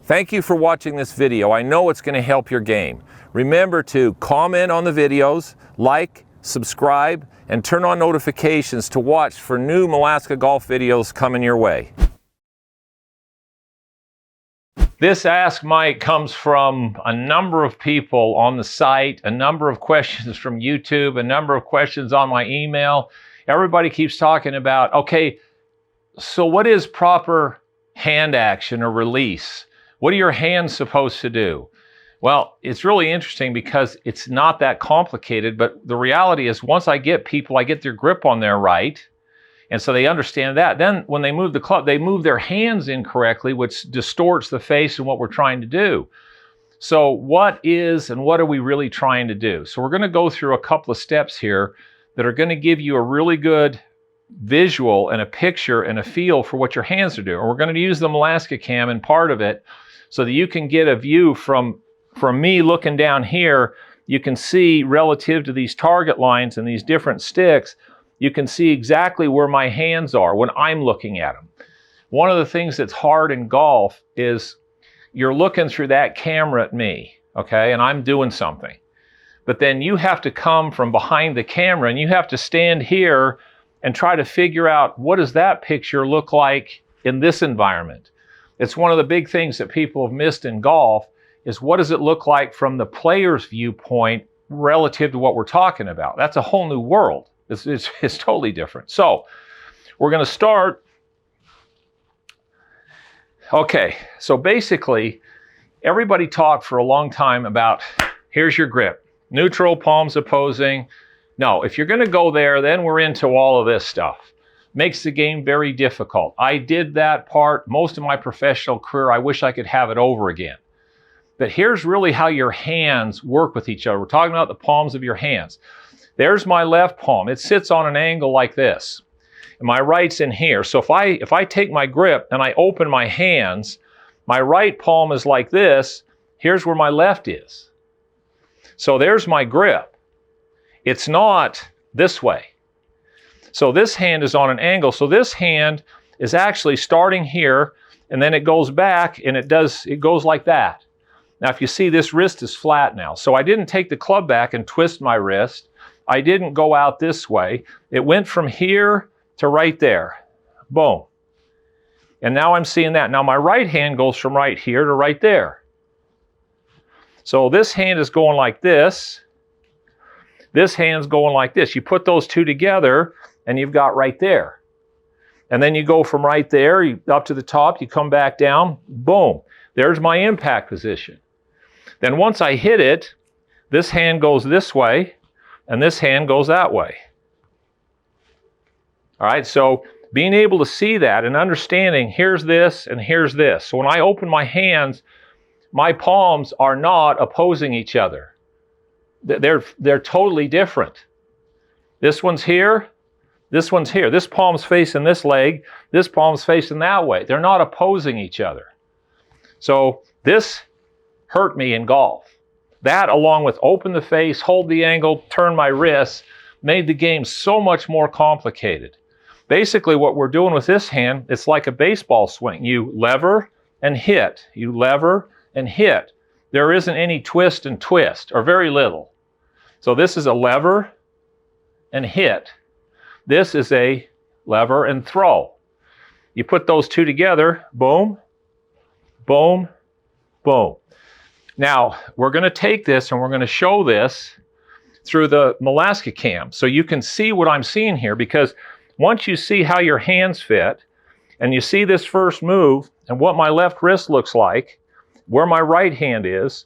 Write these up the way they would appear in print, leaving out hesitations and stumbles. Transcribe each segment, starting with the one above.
Thank you for watching this video. I know it's going to help your game. Remember to comment on the videos, like, subscribe, and turn on notifications to watch for new Malaska golf videos coming your way. This Ask Mike comes from a number of people on the site, a number of questions from YouTube, a number of questions on my email. Everybody keeps talking about, okay, so what is proper hand action or release? What are your hands supposed to do? Well, it's really interesting because it's not that complicated, but the reality is once I get people, I get their grip on there right, and so they understand that. Then when they move the club, they move their hands incorrectly, which distorts the face and what we're trying to do. So what is and what are we really trying to do? So we're going to go through a couple of steps here that are going to give you a really good visual and a picture and a feel for what your hands are doing. And we're going to use the Malaska Cam in part of it so that you can get a view from me looking down here. You can see relative to these target lines and these different sticks, you can see exactly where my hands are when I'm looking at them. One of the things that's hard in golf is you're looking through that camera at me, okay, and I'm doing something. But then you have to come from behind the camera and you have to stand here and try to figure out what does that picture look like in this environment. It's one of the big things that people have missed in golf is what does it look like from the player's viewpoint relative to what we're talking about. That's a whole new world. It's totally different. So we're going to start. Okay, so basically everybody talked for a long time about here's your grip, neutral, palms opposing. No, if you're going to go there, then we're into all of this stuff. Makes the game very difficult. I did that part most of my professional career. I wish I could have it over again. But here's really how your hands work with each other. We're talking about the palms of your hands. There's my left palm. It sits on an angle like this. And my right's in here. So if I take my grip and I open my hands, my right palm is like this. Here's where my left is. So there's my grip. It's not this way. So this hand is on an angle. So this hand is actually starting here, and then it goes back, and it goes like that. Now, if you see, this wrist is flat now. So I didn't take the club back and twist my wrist. I didn't go out this way. It went from here to right there. Boom. And now I'm seeing that. Now my right hand goes from right here to right there. So this hand is going like this. This hand's going like this. You put those two together and you've got right there. And then you go from right there up to the top, you come back down, boom. There's my impact position. Then once I hit it, this hand goes this way and this hand goes that way. All right, so being able to see that and understanding here's this and here's this. So when I open my hands, my palms are not opposing each other. They're totally different. This one's here, this one's here. This palm's facing this leg, this palm's facing that way. They're not opposing each other. So this hurt me in golf. That, along with open the face, hold the angle, turn my wrists, made the game so much more complicated. Basically what we're doing with this hand, it's like a baseball swing. You lever and hit. You lever and hit. There isn't any twist and twist, or very little. So this is a lever and hit. This is a lever and throw. You put those two together, boom, boom, boom. Now, we're going to take this and we're going to show this through the Malaska Cam so you can see what I'm seeing here, because once you see how your hands fit and you see this first move and what my left wrist looks like, where my right hand is,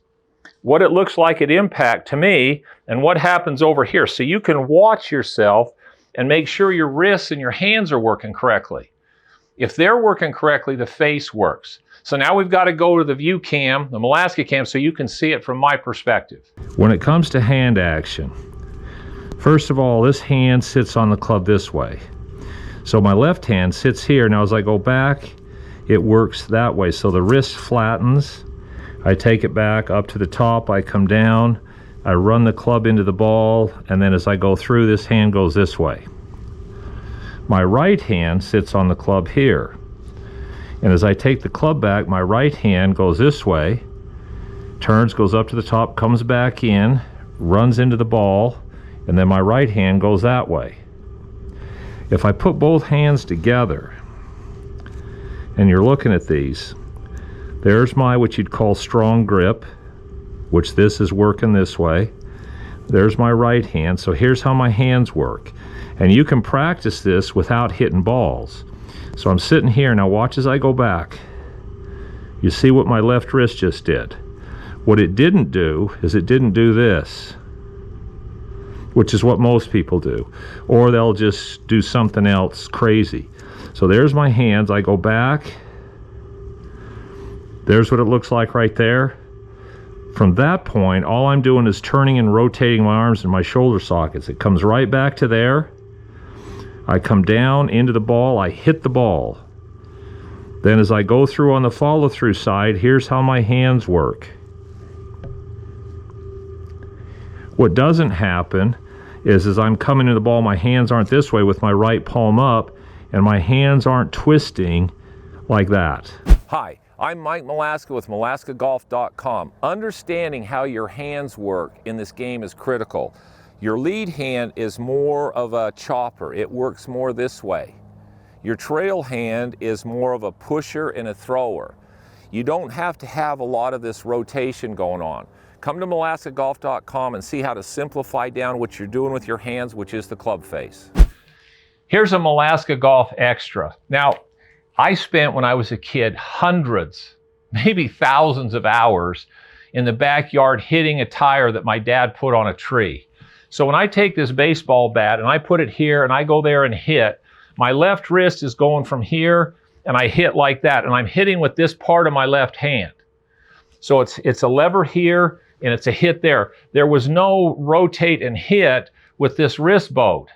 what it looks like at impact to me, and what happens over here. So you can watch yourself and make sure your wrists and your hands are working correctly. If they're working correctly, the face works. So now we've got to go to the view cam, the Malaska Cam, so you can see it from my perspective. When it comes to hand action, first of all, this hand sits on the club this way. So my left hand sits here. Now as I go back, it works that way. So the wrist flattens. I take it back up to the top. I come down. I run the club into the ball. And then as I go through, this hand goes this way. My right hand sits on the club here. And as I take the club back, my right hand goes this way, turns, goes up to the top, comes back in, runs into the ball, and then my right hand goes that way. If I put both hands together, and you're looking at these, there's my, what you'd call strong grip, which this is working this way. There's my right hand, so here's how my hands work. And you can practice this without hitting balls. So I'm sitting here, now watch as I go back. You see what my left wrist just did. What it didn't do is it didn't do this, which is what most people do. Or they'll just do something else crazy. So there's my hands, I go back. There's what it looks like right there. From that point, all I'm doing is turning and rotating my arms and my shoulder sockets. It comes right back to there. I come down into the ball, I hit the ball. Then as I go through on the follow-through side, here's how my hands work. What doesn't happen is as I'm coming to the ball, my hands aren't this way with my right palm up, and my hands aren't twisting like that. Hi, I'm Mike Malaska with MalaskaGolf.com. Understanding how your hands work in this game is critical. Your lead hand is more of a chopper. It works more this way. Your trail hand is more of a pusher and a thrower. You don't have to have a lot of this rotation going on. Come to MalaskaGolf.com and see how to simplify down what you're doing with your hands, which is the club face. Here's a Malaska Golf Extra. Now, I spent, when I was a kid, hundreds, maybe thousands of hours in the backyard hitting a tire that my dad put on a tree. So when I take this baseball bat and I put it here and I go there and hit, my left wrist is going from here and I hit like that, and I'm hitting with this part of my left hand. So it's a lever here and it's a hit there. There was no rotate and hit with this wrist boat.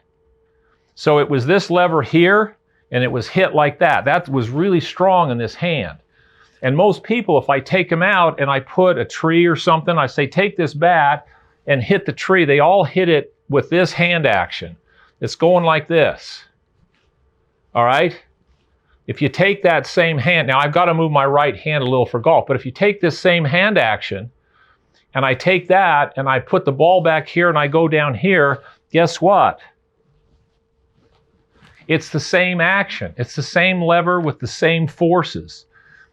So it was this lever here and it was hit like that. That was really strong in this hand. And most people, if I take them out and I put a tree or something, I say, take this bat and hit the tree. They all hit it with this hand action. It's going like this. All right? If you take that same hand, now I've got to move my right hand a little for golf, but if you take this same hand action and I take that and I put the ball back here and I go down here, guess what? It's the same action. It's the same lever with the same forces.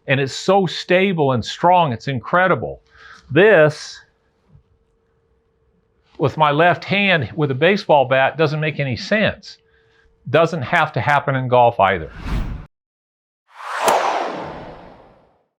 And it's so stable and strong, it's incredible. This, with my left hand with a baseball bat, doesn't make any sense. Doesn't have to happen in golf either.